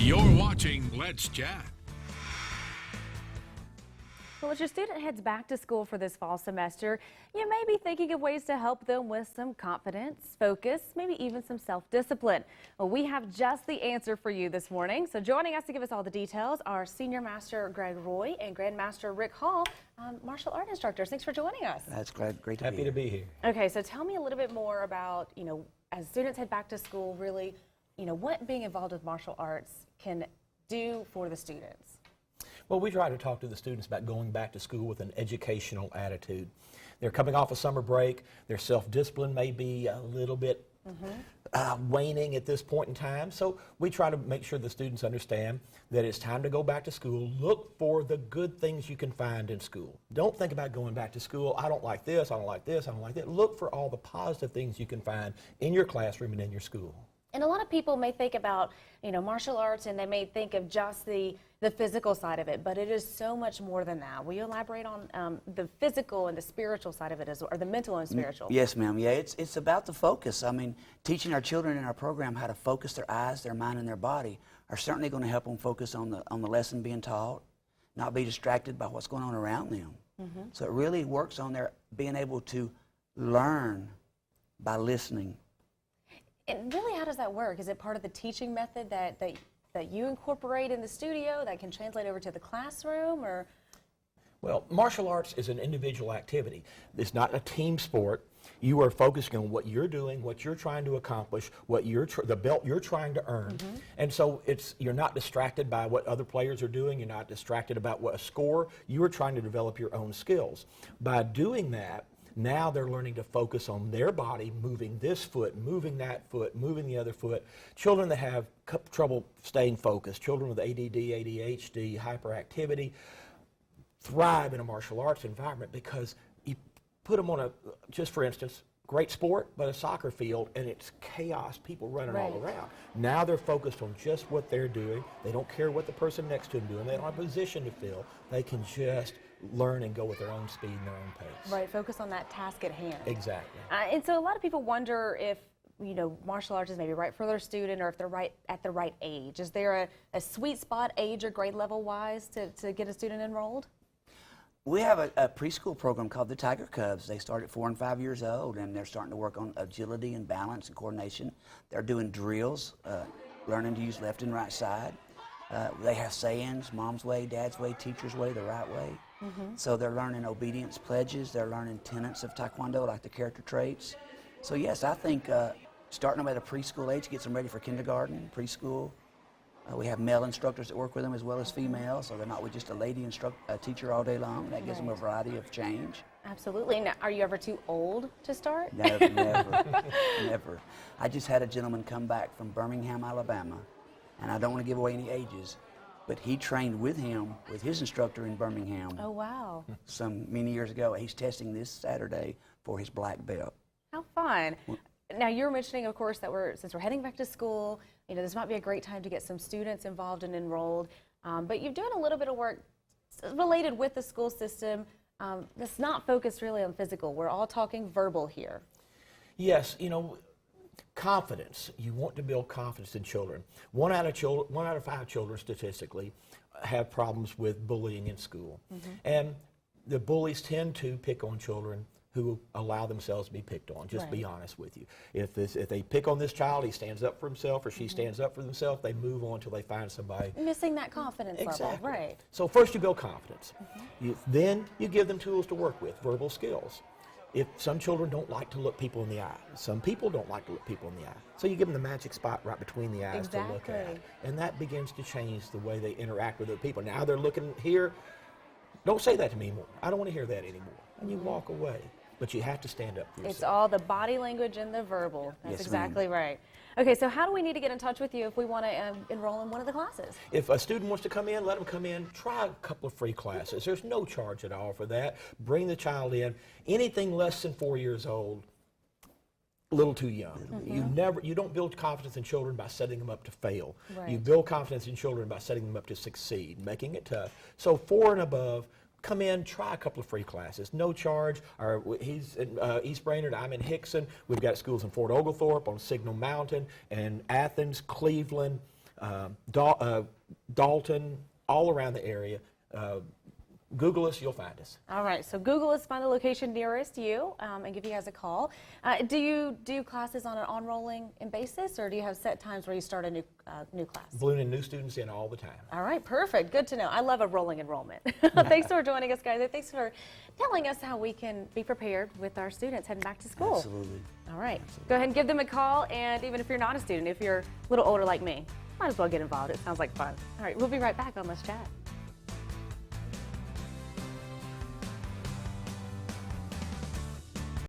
You're watching Let's Chat. Well, as your student heads back to school for this fall semester, you may be thinking of ways to help them with some confidence, focus, maybe even some self-discipline. Well, we have just the answer for you this morning. So joining us to give us all the details are Senior Master Greg Roy and Grandmaster Rick Hall, martial art instructors. Thanks for joining us. That's great to be here. Happy to be here. Okay, so tell me a little bit more about, as students head back to school, really, what being involved with martial arts can do for the students. Well, we try to talk to the students about going back to school with an educational attitude. They're coming off a summer break. Their self-discipline may be a little bit waning at this point in time. So we try to make sure the students understand that it's time to go back to school. Look for the good things you can find in school. Don't think about going back to school. I don't like this, I don't like this, I don't like that. Look for all the positive things you can find in your classroom and in your school. And a lot of people may think about, martial arts, and they may think of just the physical side of it, but it is so much more than that. Will you elaborate on the physical and the spiritual side of it, or the mental and spiritual? Yes, ma'am. Yeah, it's about the focus. I mean, teaching our children in our program how to focus their eyes, their mind, and their body are certainly going to help them focus on the lesson being taught, not be distracted by what's going on around them. So it really works on their being able to learn by listening. And really, how does that work? Is it part of the teaching method that you incorporate in the studio that can translate over to the classroom, or? Well, martial arts is an individual activity. It's not a team sport. You are focusing on what you're doing, what you're trying to accomplish, what the belt you're trying to earn. And so you're not distracted by what other players are doing. You're not distracted about what a score. You are trying to develop your own skills. By doing that, now they're learning to focus on their body, moving this foot, moving that foot, moving the other foot. Children that have trouble staying focused, children with ADD, ADHD, hyperactivity, thrive in a martial arts environment because you put them on just for instance, great sport, but a soccer field, and it's chaos, people running all around. Now they're focused on just what they're doing. They don't care what the person next to them doing. They don't have a position to fill. They can just learn and go with their own speed and their own pace. Right, focus on that task at hand. Exactly. And so a lot of people wonder if, martial arts is maybe right for their student, or if they're right at the right age. Is there a sweet spot age or grade level wise to get a student enrolled? We have a preschool program called the Tiger Cubs. They start at 4 and 5 years old, and they're starting to work on agility and balance and coordination. They're doing drills, learning to use left and right side. They have sayings, mom's way, dad's way, teacher's way, the right way. So they're learning obedience pledges. They're learning tenets of Taekwondo, like the character traits. So yes, I think starting them at a preschool age gets them ready for kindergarten, preschool. We have male instructors that work with them as well as female, so they're not with just a lady teacher all day long. That gives them a variety of change. Absolutely. Now, are you ever too old to start? Never, never. I just had a gentleman come back from Birmingham, Alabama, and I don't want to give away any ages, but he trained with him, with his instructor in Birmingham. Oh, wow. Many years ago. He's testing this Saturday for his black belt. How fun. Now, you were mentioning, of course, that since we're heading back to school, this might be a great time to get some students involved and enrolled. But you're doing a little bit of work related with the school system that's not focused really on physical. We're all talking verbal here. Yes, confidence. You want to build confidence in children. One out of 5 children statistically have problems with bullying in school. And the bullies tend to pick on children who allow themselves to be picked on, just be honest with you. If they pick on this child, he stands up for himself or she stands up for themselves, they move on until they find somebody. Missing that confidence level, right. So first you build confidence. Then you give them tools to work with, verbal skills. If some children don't like to look people in the eye, some people don't like to look people in the eye. So you give them the magic spot right between the eyes to look at. And that begins to change the way they interact with other people. Now they're looking here, don't say that to me anymore. I don't want to hear that anymore. And you walk away. But you have to stand up for yourself. It's all the body language and the verbal. That's yes, exactly right. Okay, so how do we need to get in touch with you if we want to enroll in one of the classes? If a student wants to come in, let them come in. Try a couple of free classes. There's no charge at all for that. Bring the child in. Anything less than 4 years old, a little too young. You don't build confidence in children by setting them up to fail. You build confidence in children by setting them up to succeed, making it tough. So 4 and above, come in, try a couple of free classes, no charge. He's in East Brainerd, I'm in Hickson. We've got schools in Fort Oglethorpe, on Signal Mountain, and Athens, Cleveland, Dalton, all around the area. Google us, you'll find us. All right, so Google us, find the location nearest you, and give you guys a call. Do you do classes on an on-rolling basis, or do you have set times where you start a new class? Ballooning new students in all the time. All right, perfect. Good to know. I love a rolling enrollment. Thanks for joining us, guys, and thanks for telling us how we can be prepared with our students heading back to school. Absolutely. All right, go ahead and give them a call, and even if you're not a student, if you're a little older like me, might as well get involved. It sounds like fun. All right, we'll be right back on Let's Chat.